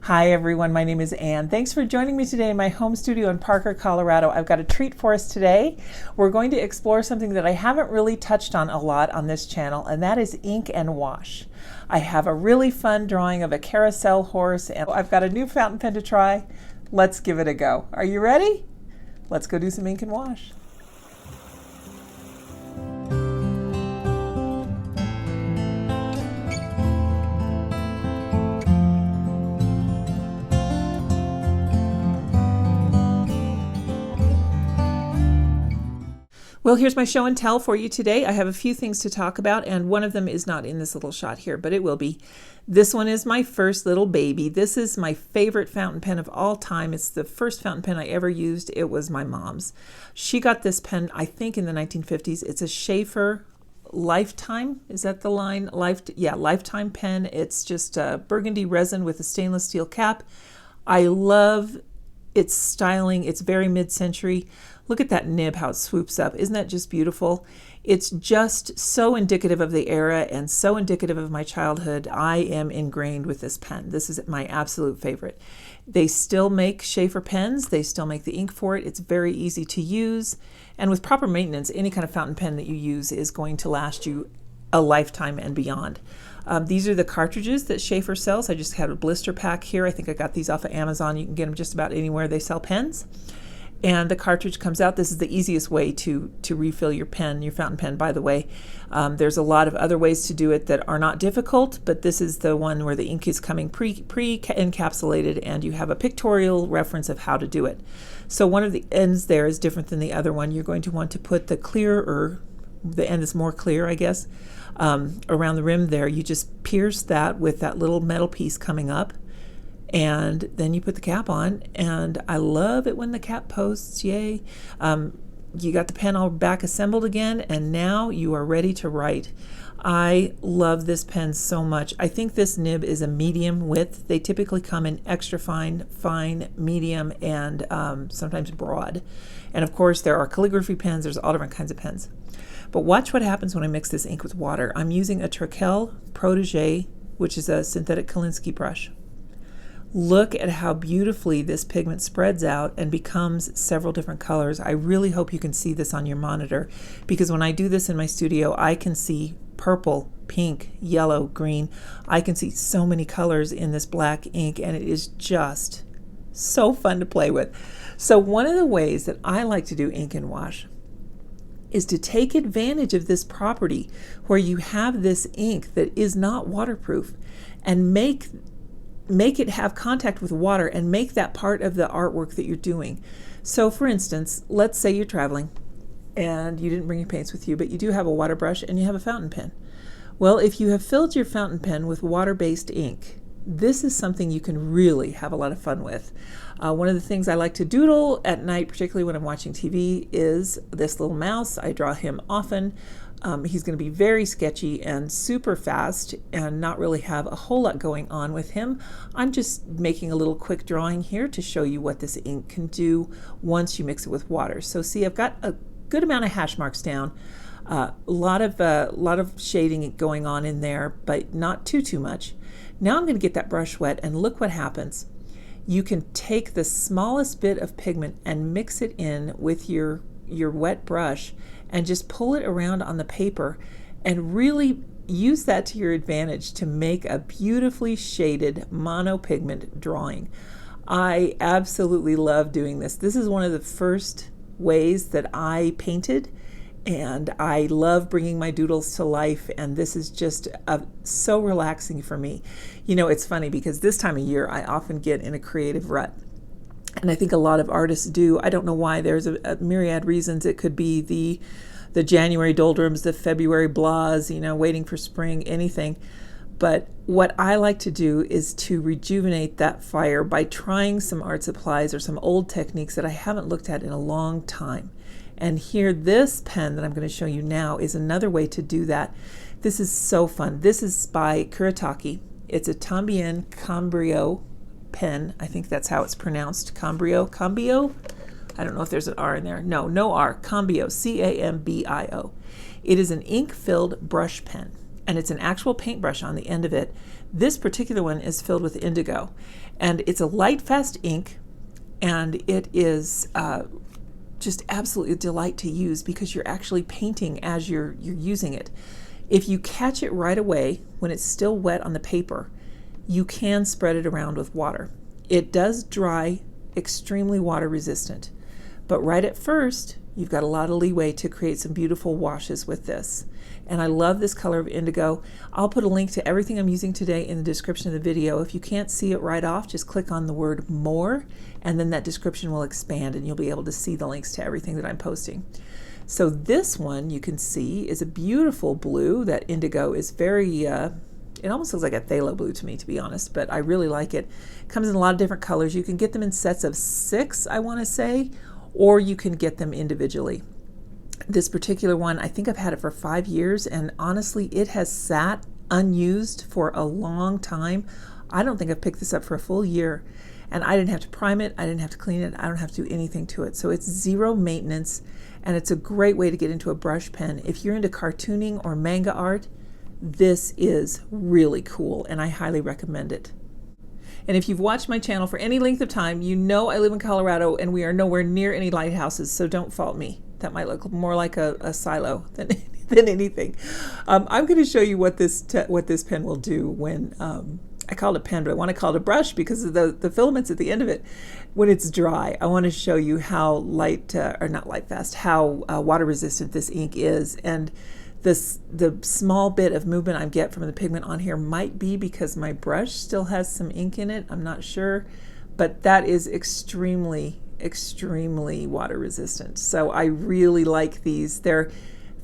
Hi everyone, my name is Ann. Thanks for joining me today in my home studio in Parker, Colorado. I've got a treat for us today. We're going to explore something that I haven't really touched on a lot on this channel, and that is ink and wash. I have a really fun drawing of a carousel horse, and I've got a new fountain pen to try. Let's give it a go. Are you ready? Let's go do some ink and wash. Well, here's my show and tell for you today. I have a few things to talk about, and one of them is not in this little shot here, but it will be. This one is my first little baby. This is my favorite fountain pen of all time. It's the first fountain pen I ever used. It was my mom's. She got this pen, I think, in the 1950s. It's a Shaffer Lifetime. Is that the line? Lifetime pen. It's just burgundy resin with a stainless steel cap. I love its styling. It's very mid-century. Look at that nib, how it swoops up. Isn't that just beautiful? It's just so indicative of the era and so indicative of my childhood. I am ingrained with this pen. This is my absolute favorite. They still make Shaffer pens. They still make the ink for it. It's very easy to use. And with proper maintenance, any kind of fountain pen that you use is going to last you a lifetime and beyond. These are the cartridges that Shaffer sells. I just had a blister pack here. I think I got these off of Amazon. You can get them just about anywhere they sell pens. And the cartridge comes out. This is the easiest way to refill your pen, your fountain pen, by the way. There's a lot of other ways to do it that are not difficult, but this is the one where the ink is coming pre-encapsulated and you have a pictorial reference of how to do it. So one of the ends there is different than the other one. You're going to want to put the clearer, the end is more clear, I guess, around the rim there. You just pierce that with that little metal piece coming up. And then you put the cap on, and I love it when the cap posts, yay. You got the pen all back assembled again, and now you are ready to write. I love this pen so much. I think this nib is a medium width. They typically come in extra fine, medium, and sometimes broad. And of course, there are calligraphy pens. There's all different kinds of pens. But watch what happens when I mix this ink with water. I'm using a Trekell Protégé, which is a synthetic Kolinsky brush. Look at how beautifully this pigment spreads out and becomes several different colors. I really hope you can see this on your monitor, because when I do this in my studio, I can see purple, pink, yellow, green. I can see so many colors in this black ink, and it is just so fun to play with. So one of the ways that I like to do ink and wash is to take advantage of this property where you have this ink that is not waterproof and make it have contact with water and make that part of the artwork that you're doing. So for instance, let's say you're traveling and you didn't bring your paints with you, but you do have a water brush and you have a fountain pen. Well, if you have filled your fountain pen with water-based ink, this is something you can really have a lot of fun with. One of the things I like to doodle at night, particularly when I'm watching TV, is this little mouse. I draw him often. He's going to be very sketchy and super fast and not really have a whole lot going on with him. I'm just making a little quick drawing here to show you what this ink can do once you mix it with water. So see, I've got a good amount of hash marks down. A lot of shading going on in there, but not too much. Now I'm going to get that brush wet, and look what happens. You can take the smallest bit of pigment and mix it in with your wet brush and just pull it around on the paper and really use that to your advantage to make a beautifully shaded monopigment drawing. I absolutely love doing this. This is one of the first ways that I painted, and I love bringing my doodles to life, and this is just so relaxing for me. You know, it's funny because this time of year I often get in a creative rut. And I think a lot of artists do. I don't know why. There's a myriad reasons. It could be the January doldrums, the February blahs, waiting for spring, anything. But what I like to do is to rejuvenate that fire by trying some art supplies or some old techniques that I haven't looked at in a long time. And here, this pen that I'm going to show you now is another way to do that. This is so fun. This is by Kuretake. It's a Tambien Cambio pen. I think that's how it's pronounced. Cambio? I don't know if there's an R in there. No R. Cambio. C-A-M-B-I-O. It is an ink-filled brush pen, and it's an actual paintbrush on the end of it This particular one is filled with indigo, and it's a light fast ink, and it is just absolutely a delight to use because you're actually painting as you're using it. If you catch it right away when it's still wet on the paper, you can spread it around with water. It does dry extremely water resistant, but right at first you've got a lot of leeway to create some beautiful washes with this. And I love this color of indigo. I'll put a link to everything I'm using today in the description of the video. If you can't see it right off, just click on the word more, and then that description will expand and you'll be able to see the links to everything that I'm posting. So this one you can see is a beautiful blue. That indigo is very, it almost looks like a phthalo blue to me, to be honest, but I really like it. It comes in a lot of different colors. You can get them in sets of 6, I want to say, or you can get them individually. This particular one, I think I've had it for 5 years, and honestly, it has sat unused for a long time. I don't think I've picked this up for a full year, and I didn't have to prime it, I didn't have to clean it, I don't have to do anything to it. So it's zero maintenance, and it's a great way to get into a brush pen. If you're into cartooning or manga art, this is really cool, and I highly recommend it. And if you've watched my channel for any length of time, you know I live in Colorado and we are nowhere near any lighthouses, so don't fault me. That might look more like a silo than anything. I'm going to show you what this pen will do when, I call it a pen, but I want to call it a brush because of the filaments at the end of it. When it's dry, I want to show you how how water resistant this ink is. And the small bit of movement I get from the pigment on here might be because my brush still has some ink in it. I'm not sure, but that is extremely water resistant. So I really like these.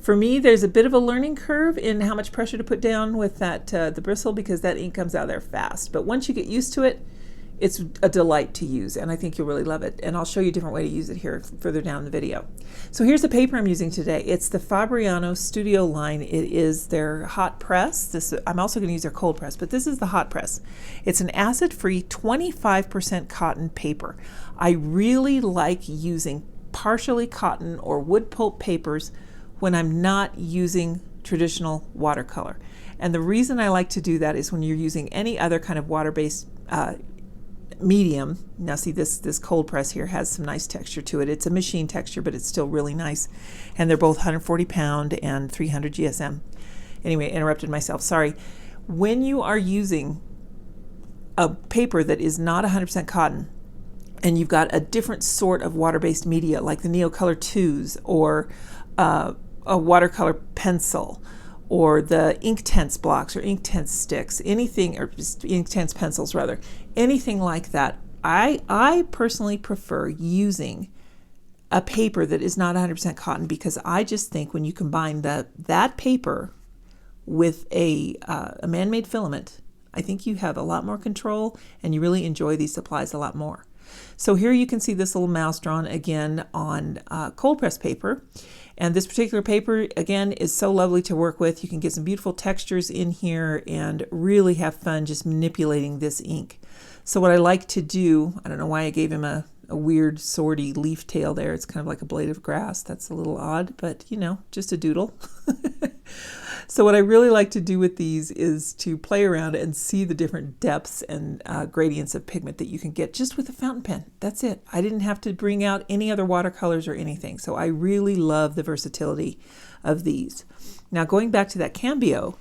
For me, there's a bit of a learning curve in how much pressure to put down with that the bristle, because that ink comes out there fast. But once you get used to it, it's a delight to use, and I think you'll really love it. And I'll show you a different way to use it here further down the video. So here's the paper I'm using today. It's the Fabriano Studio Line. It is their hot press. I'm also going to use their cold press, but this is the hot press. It's an acid-free 25% cotton paper. I really like using partially cotton or wood pulp papers when I'm not using traditional watercolor. And the reason I like to do that is when you're using any other kind of water-based medium. Now see, this cold press here has some nice texture to it. It's a machine texture, but it's still really nice. And they're both 140 pound and 300 GSM. Anyway, interrupted myself, sorry. When you are using a paper that is not 100% cotton, and you've got a different sort of water-based media like the Neocolor 2s or a watercolor pencil, or the Inktense blocks or Inktense sticks, anything, or just Inktense pencils rather, anything like that, I personally prefer using a paper that is not 100% cotton, because I just think when you combine that paper with a man-made filament, I think you have a lot more control and you really enjoy these supplies a lot more. So here you can see this little mouse drawn again on cold press paper. And this particular paper, again, is so lovely to work with. You can get some beautiful textures in here and really have fun just manipulating this ink. So what I like to do, I don't know why I gave him a weird swordy leaf tail there. It's kind of like a blade of grass. That's a little odd, but you know, just a doodle. So what I really like to do with these is to play around and see the different depths and gradients of pigment that you can get just with a fountain pen. That's it. I didn't have to bring out any other watercolors or anything. So I really love the versatility of these. Now going back to that Cambio,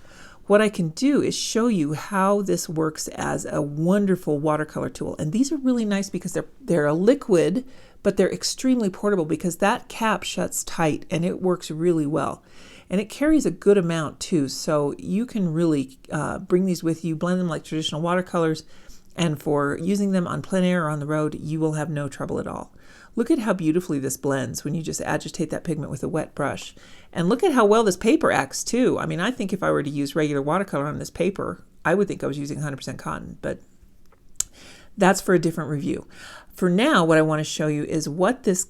what I can do is show you how this works as a wonderful watercolor tool. And these are really nice because they're a liquid, but they're extremely portable because that cap shuts tight and it works really well. And it carries a good amount too, so you can really bring these with you, blend them like traditional watercolors, and for using them on plein air or on the road, you will have no trouble at all. Look at how beautifully this blends when you just agitate that pigment with a wet brush. And look at how well this paper acts too. I mean, I think if I were to use regular watercolor on this paper, I would think I was using 100% cotton, but that's for a different review. For now, what I want to show you is what this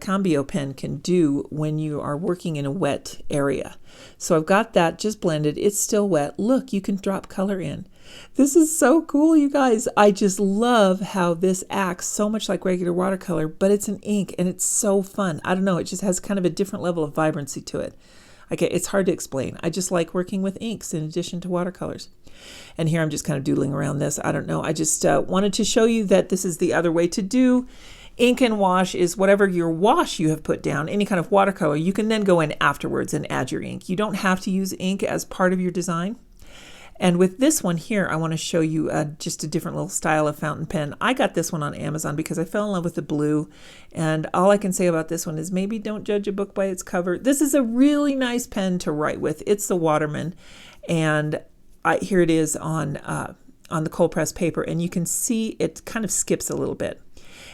Cambio pen can do when you are working in a wet area. So I've got that just blended. It's still wet. Look, you can drop color in. This is so cool, you guys. I just love how this acts so much like regular watercolor, but it's an ink and it's so fun. I don't know, it just has kind of a different level of vibrancy to it. It's hard to explain. I just like working with inks in addition to watercolors. And here I'm just kind of doodling around this. I don't know. I just wanted to show you that this is the other way to do ink and wash. Is whatever your wash you have put down, any kind of watercolor, you can then go in afterwards and add your ink. You don't have to use ink as part of your design. And with this one here, I want to show you just a different little style of fountain pen. I got this one on Amazon because I fell in love with the blue. And all I can say about this one is maybe don't judge a book by its cover. This is a really nice pen to write with. It's the Waterman. And here it is on the cold press paper. And you can see it kind of skips a little bit.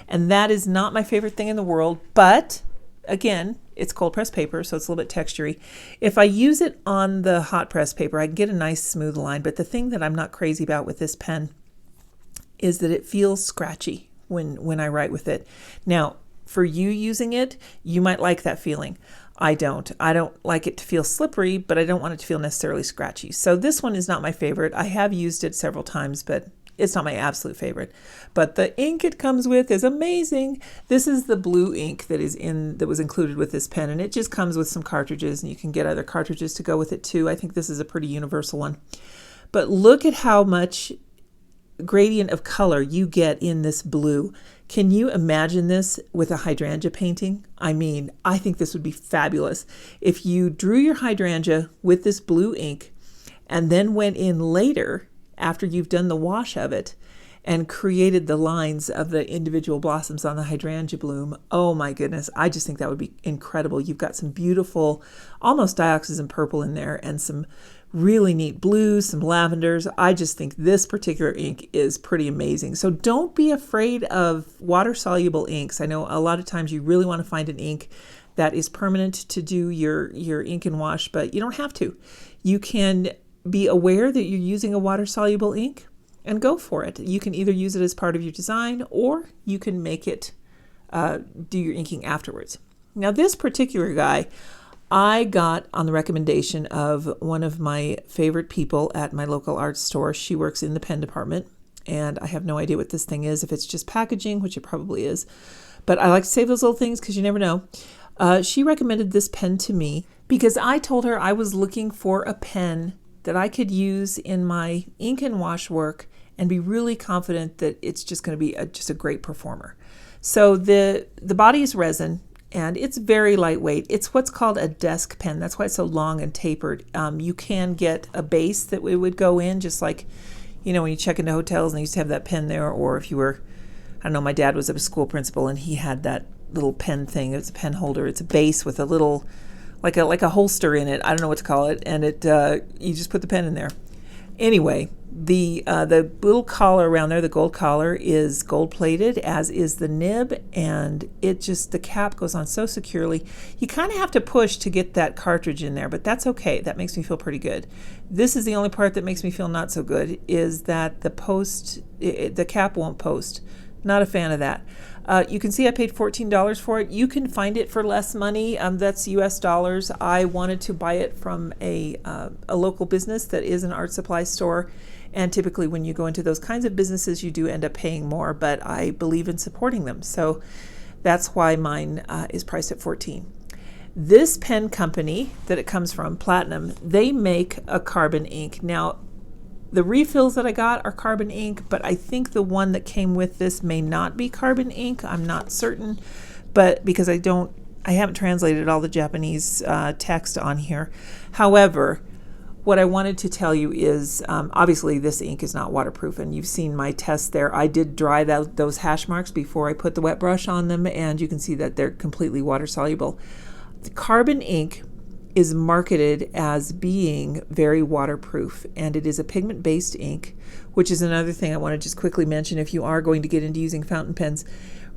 And that is not my favorite thing in the world. But again, it's cold press paper, so it's a little bit textury. If I use it on the hot press paper, I can get a nice smooth line. But the thing that I'm not crazy about with this pen is that it feels scratchy when I write with it. Now, for you using it, you might like that feeling. I don't. I don't like it to feel slippery, but I don't want it to feel necessarily scratchy. So this one is not my favorite. I have used it several times, but it's not my absolute favorite. But the ink it comes with is amazing. This is the blue ink that was included with this pen, and it just comes with some cartridges, and you can get other cartridges to go with it too. I think this is a pretty universal one. But look at how much gradient of color you get in this blue. Can you imagine this with a hydrangea painting? I mean, I think this would be fabulous. If you drew your hydrangea with this blue ink and then went in later after you've done the wash of it and created the lines of the individual blossoms on the hydrangea bloom, oh my goodness, I just think that would be incredible. You've got some beautiful, almost dioxazine purple in there and some really neat blues, some lavenders. I just think this particular ink is pretty amazing. So don't be afraid of water-soluble inks. I know a lot of times you really want to find an ink that is permanent to do your ink and wash, but you don't have to. You can be aware that you're using a water-soluble ink and go for it. You can either use it as part of your design or you can make it do your inking afterwards. Now this particular guy I got on the recommendation of one of my favorite people at my local art store. She works in the pen department, and I have no idea what this thing is, if it's just packaging, which it probably is. But I like to save those little things because you never know. She recommended this pen to me because I told her I was looking for a pen that I could use in my ink and wash work and be really confident that it's just going to be just a great performer. So the body is resin, and it's very lightweight. It's what's called a desk pen. That's why it's so long and tapered. You can get a base that it would go in, just like, you know, when you check into hotels and they used to have that pen there, or if you were, I don't know, my dad was a school principal and he had that little pen thing. It's a pen holder. It's a base with a little, like a holster in it. I don't know what to call it. And you just put the pen in there. Anyway, the little collar around there, the gold collar, is gold plated, as is the nib, and the cap goes on so securely. You kind of have to push to get that cartridge in there, but that's okay. That makes me feel pretty good. This is the only part that makes me feel not so good, is that the cap won't post. Not a fan of that. You can see I paid $14 for it. You can find it for less money. That's US dollars. I wanted to buy it from a local business that is an art supply store. And typically when you go into those kinds of businesses, you do end up paying more, but I believe in supporting them. So that's why mine is priced at $14. This pen company that it comes from, Platinum, they make a carbon ink. Now, the refills that I got are carbon ink, but I think the one that came with this may not be carbon ink. I'm not certain, but because I haven't translated all the Japanese text on here. However, what I wanted to tell you is, obviously this ink is not waterproof, and you've seen my test there. I did dry those hash marks before I put the wet brush on them, and you can see that they're completely water soluble. The carbon ink is marketed as being very waterproof, and it is a pigment-based ink, which is another thing I want to just quickly mention. If you are going to get into using fountain pens,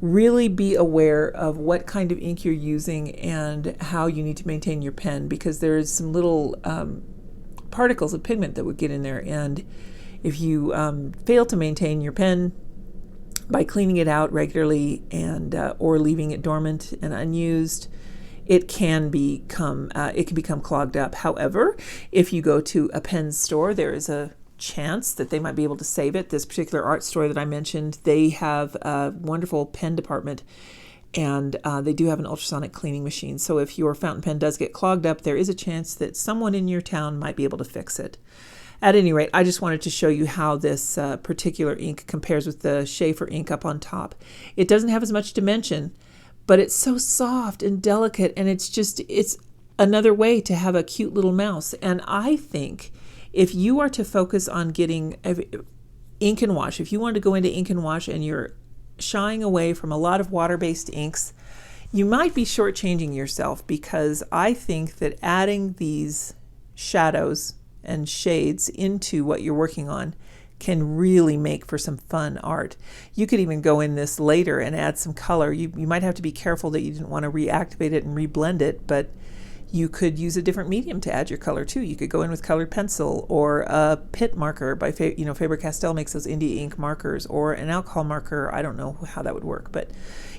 really be aware of what kind of ink you're using and how you need to maintain your pen, because there's some little particles of pigment that would get in there, and if you fail to maintain your pen by cleaning it out regularly and or leaving it dormant and unused, it can become clogged up. However, if you go to a pen store, there is a chance that they might be able to save it. This particular art store that I mentioned, they have a wonderful pen department, And they do have an ultrasonic cleaning machine. So if your fountain pen does get clogged up, there is a chance that someone in your town might be able to fix it. At any rate, I just wanted to show you how this particular ink compares with the Shaffer ink up on top. It doesn't have as much dimension, but it's so soft and delicate, and it's another way to have a cute little mouse. And I think if you are to focus on getting ink and wash, if you want to go into ink and wash and you're shying away from a lot of water-based inks, you might be shortchanging yourself, because I think that adding these shadows and shades into what you're working on can really make for some fun art. You could even go in this later and add some color. You might have to be careful that you didn't want to reactivate it and reblend it, but you could use a different medium to add your color too. You could go in with colored pencil, or a pit marker by Faber-Castell makes those India ink markers, or an alcohol marker. I don't know how that would work, but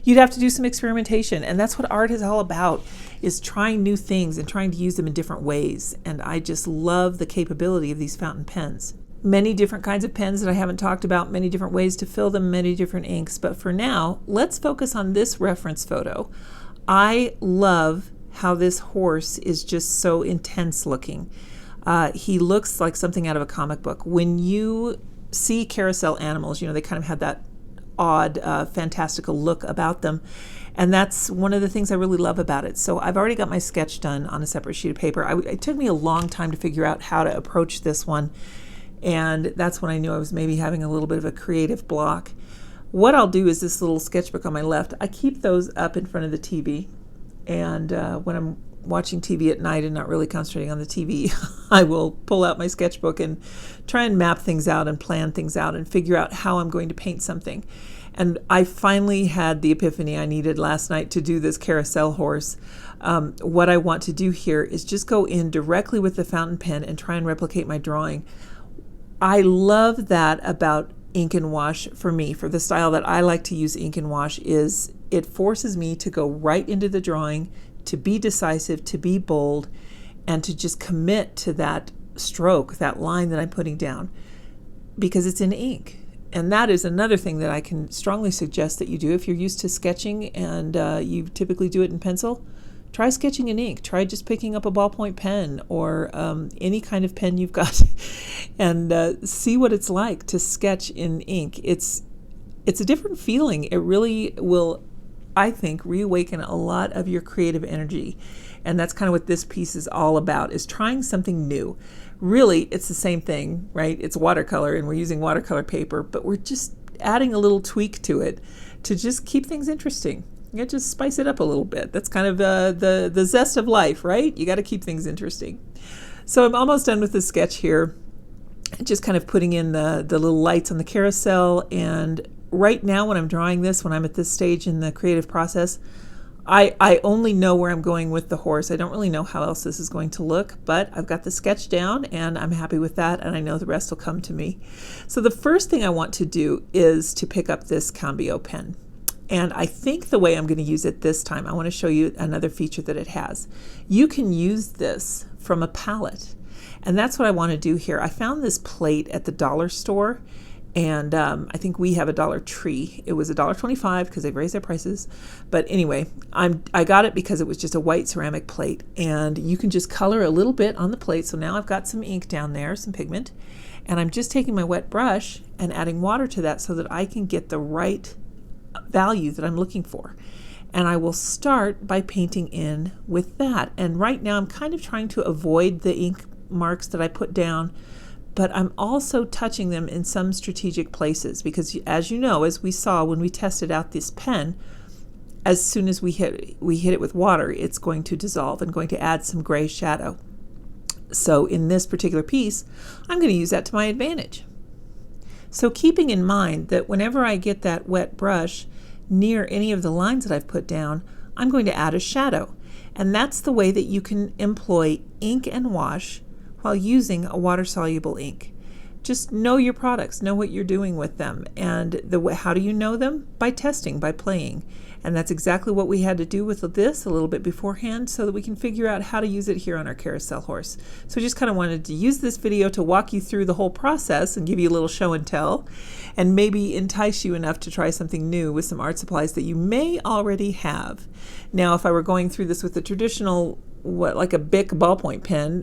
you'd have to do some experimentation. And that's what art is all about, is trying new things and trying to use them in different ways. And I just love the capability of these fountain pens. Many different kinds of pens that I haven't talked about, many different ways to fill them, many different inks. But for now, let's focus on this reference photo. I love how this horse is just so intense looking. He looks like something out of a comic book. When you see carousel animals, they kind of have that odd, fantastical look about them. And that's one of the things I really love about it. So I've already got my sketch done on a separate sheet of paper. It took me a long time to figure out how to approach this one. And that's when I knew I was maybe having a little bit of a creative block. What I'll do is this little sketchbook on my left, I keep those up in front of the TV. And when I'm watching TV at night and not really concentrating on the TV, I will pull out my sketchbook and try and map things out and plan things out and figure out how I'm going to paint something. And I finally had the epiphany I needed last night to do this Carousel Horse. What I want to do here is just go in directly with the fountain pen and try and replicate my drawing. I love that about ink and wash for me, for the style that I like to use ink and wash, is it forces me to go right into the drawing, to be decisive, to be bold, and to just commit to that stroke, that line that I'm putting down, because it's in ink. And that is another thing that I can strongly suggest that you do. If you're used to sketching and you typically do it in pencil, try sketching in ink. Try just picking up a ballpoint pen or any kind of pen you've got and see what it's like to sketch in ink. It's a different feeling. It really will, I think, reawaken a lot of your creative energy. And that's kind of what this piece is all about, is trying something new. Really, it's the same thing, right? It's watercolor and we're using watercolor paper, but we're just adding a little tweak to it to just keep things interesting. Just spice it up a little bit. That's kind of the zest of life, right? You got to keep things interesting. So I'm almost done with the sketch here. Just kind of putting in the little lights on the carousel. And right now when I'm drawing this, when I'm at this stage in the creative process, I only know where I'm going with the horse. I don't really know how else this is going to look, but I've got the sketch down and I'm happy with that, and I know the rest will come to me. So the first thing I want to do is to pick up this Cambio pen. And I think the way I'm going to use it this time, I want to show you another feature that it has. You can use this from a palette, and that's what I want to do here. I found this plate at the dollar store, and I think we have a Dollar Tree. It was $1.25 because they've raised their prices. But anyway, I got it because it was just a white ceramic plate, and you can just color a little bit on the plate. So now I've got some ink down there, some pigment, and I'm just taking my wet brush and adding water to that so that I can get the right value that I'm looking for. And I will start by painting in with that. And right now I'm kind of trying to avoid the ink marks that I put down, but I'm also touching them in some strategic places, because as you know, as we saw when we tested out this pen, as soon as we hit it with water, it's going to dissolve and going to add some gray shadow. So in this particular piece, I'm going to use that to my advantage. So keeping in mind that whenever I get that wet brush near any of the lines that I've put down, I'm going to add a shadow. And that's the way that you can employ ink and wash while using a water-soluble ink. just know your products, know what you're doing with them. And how do you know them? By testing, by playing. And that's exactly what we had to do with this a little bit beforehand so that we can figure out how to use it here on our Carousel Horse. So I just kind of wanted to use this video to walk you through the whole process and give you a little show and tell, and maybe entice you enough to try something new with some art supplies that you may already have. Now, if I were going through this with the traditional, like a Bic ballpoint pen,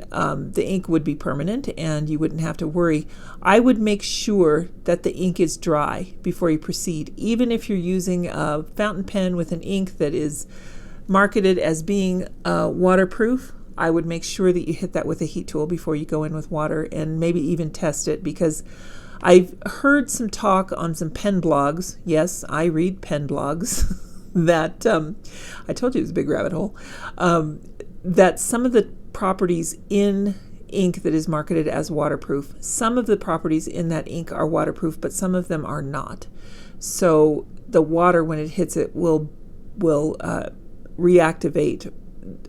the ink would be permanent and you wouldn't have to worry. I would make sure that the ink is dry before you proceed. Even if you're using a fountain pen with an ink that is marketed as being waterproof, I would make sure that you hit that with a heat tool before you go in with water, and maybe even test it, because I've heard some talk on some pen blogs. Yes, I read pen blogs. That I told you it was a big rabbit hole. That some of the properties in ink that is marketed as waterproof, some of the properties in that ink are waterproof, but some of them are not. So the water, when it hits it, will reactivate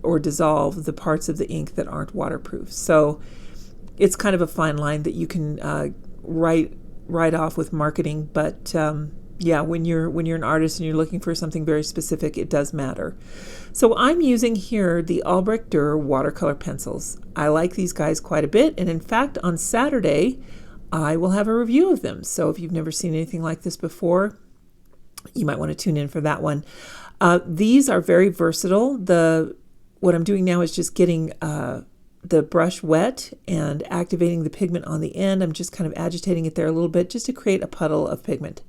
or dissolve the parts of the ink that aren't waterproof. So it's kind of a fine line that you can write off with marketing, but yeah, when you're an artist and you're looking for something very specific, it does matter. So I'm using here the Albrecht Dürer Watercolor Pencils. I like these guys quite a bit, and in fact, on Saturday, I will have a review of them. So if you've never seen anything like this before, you might want to tune in for that one. These are very versatile. What I'm doing now is just getting the brush wet and activating the pigment on the end. I'm just kind of agitating it there a little bit just to create a puddle of pigment.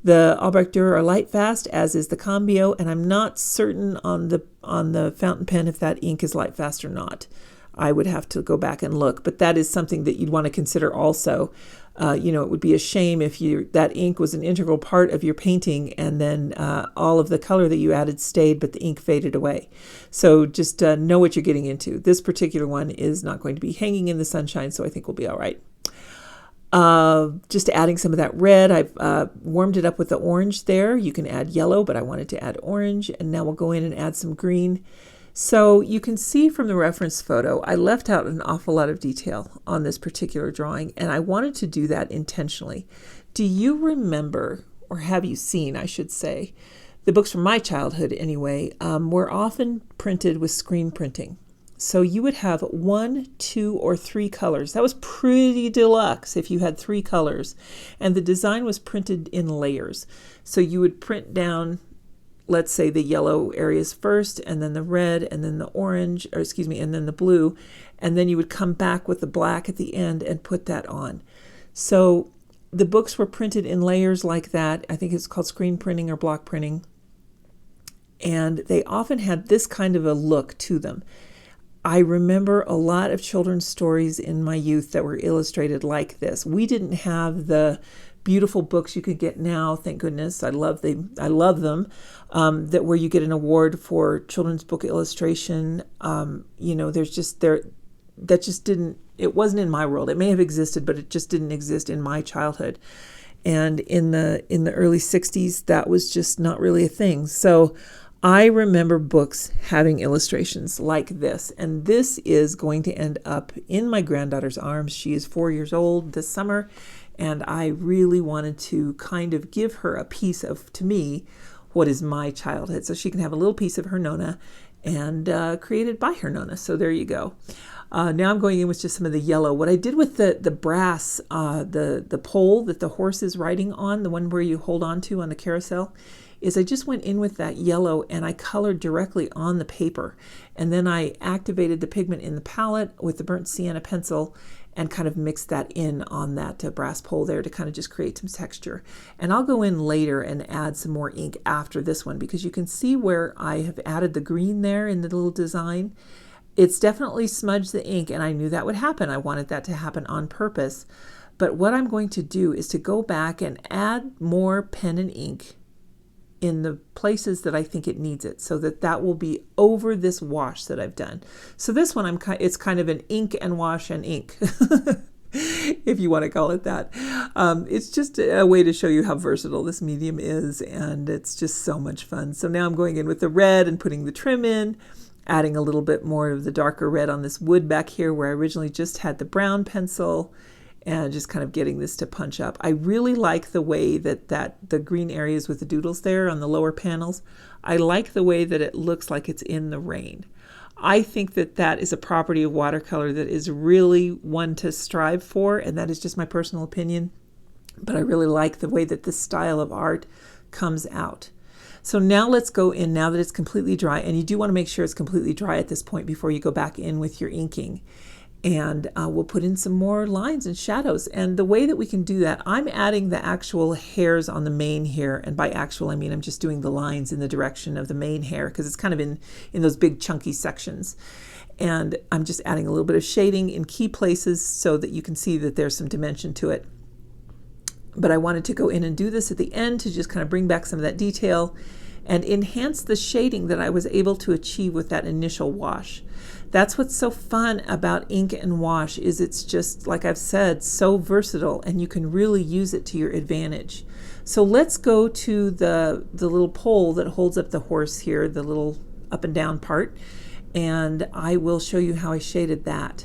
The Albrecht Dürer are light fast, as is the Cambio, and I'm not certain on the fountain pen if that ink is light fast or not. I would have to go back and look, but that is something that you'd want to consider also. It would be a shame if that ink was an integral part of your painting and then all of the color that you added stayed, but the ink faded away. So just know what you're getting into. This particular one is not going to be hanging in the sunshine, so I think we'll be all right. Just adding some of that red. I've warmed it up with the orange there. You can add yellow, but I wanted to add orange, and now we'll go in and add some green. So you can see from the reference photo, I left out an awful lot of detail on this particular drawing, and I wanted to do that intentionally. Do you remember, or have you seen, I should say, the books from my childhood anyway, were often printed with screen printing. So you would have 1, 2, or 3 colors. That was pretty deluxe if you had 3 colors. And the design was printed in layers. So you would print down, let's say, the yellow areas first, and then the red, and then the orange, and then the blue. And then you would come back with the black at the end and put that on. So the books were printed in layers like that. I think it's called screen printing or block printing. And they often had this kind of a look to them. I remember a lot of children's stories in my youth that were illustrated like this. We didn't have the beautiful books you could get now, thank goodness. I love them. That where you get an award for children's book illustration. It wasn't in my world. It may have existed, but it just didn't exist in my childhood. And in the early 60s, that was just not really a thing. So I remember books having illustrations like this, and this is going to end up in my granddaughter's arms. She is 4 years old this summer, and I really wanted to kind of give her a piece of, to me, what is my childhood, so she can have a little piece of her Nona and created by her Nona. So there you go. Now I'm going in with just some of the yellow. What I did with the brass, the pole that the horse is riding on, the one where you hold on to on the carousel, is I just went in with that yellow and I colored directly on the paper. And then I activated the pigment in the palette with the burnt sienna pencil and kind of mixed that in on that brass pole there to kind of just create some texture. And I'll go in later and add some more ink after this one, because you can see where I have added the green there in the little design. It's definitely smudged the ink, and I knew that would happen. I wanted that to happen on purpose. But what I'm going to do is to go back and add more pen and ink in the places that I think it needs it, so that will be over this wash that I've done. So this one, it's kind of an ink and wash and ink, if you want to call it that. It's just a way to show you how versatile this medium is, and it's just so much fun. So now I'm going in with the red and putting the trim in, adding a little bit more of the darker red on this wood back here where I originally just had the brown pencil, and just kind of getting this to punch up. I really like the way that the green areas with the doodles there on the lower panels, I like the way that it looks like it's in the rain. I think that that is a property of watercolor that is really one to strive for, and that is just my personal opinion. But I really like the way that this style of art comes out. So now let's go in, now that it's completely dry, and you do want to make sure it's completely dry at this point before you go back in with your inking. And we'll put in some more lines and shadows. And the way that we can do that, I'm adding the actual hairs on the mane here. And by actual, I mean I'm just doing the lines in the direction of the mane hair because it's kind of in those big chunky sections. And I'm just adding a little bit of shading in key places so that you can see that there's some dimension to it. But I wanted to go in and do this at the end to just kind of bring back some of that detail and enhance the shading that I was able to achieve with that initial wash. That's what's so fun about ink and wash, is it's just, like I've said, so versatile, and you can really use it to your advantage. So let's go to the little pole that holds up the horse here, the little up and down part, and I will show you how I shaded that.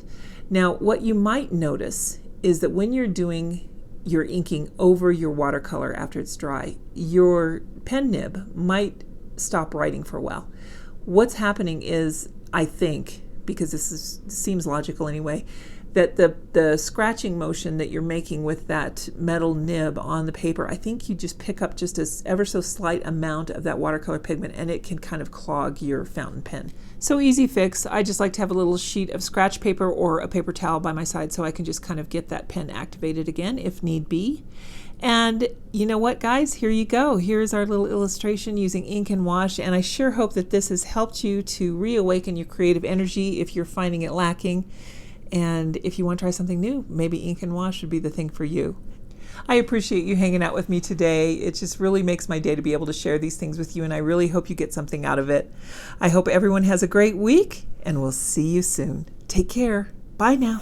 Now, what you might notice is that when you're doing your inking over your watercolor after it's dry, your pen nib might stop writing for a while. What's happening is, I think, because this seems logical anyway, that the scratching motion that you're making with that metal nib on the paper, I think you just pick up just a ever so slight amount of that watercolor pigment, and it can kind of clog your fountain pen. So easy fix. I just like to have a little sheet of scratch paper or a paper towel by my side so I can just kind of get that pen activated again if need be. And you know what, guys? Here you go. Here's our little illustration using ink and wash, and I sure hope that this has helped you to reawaken your creative energy if you're finding it lacking. And if you want to try something new, maybe ink and wash would be the thing for you. I appreciate you hanging out with me today. It just really makes my day to be able to share these things with you, and I really hope you get something out of it. I hope everyone has a great week, and we'll see you soon. Take care. Bye now.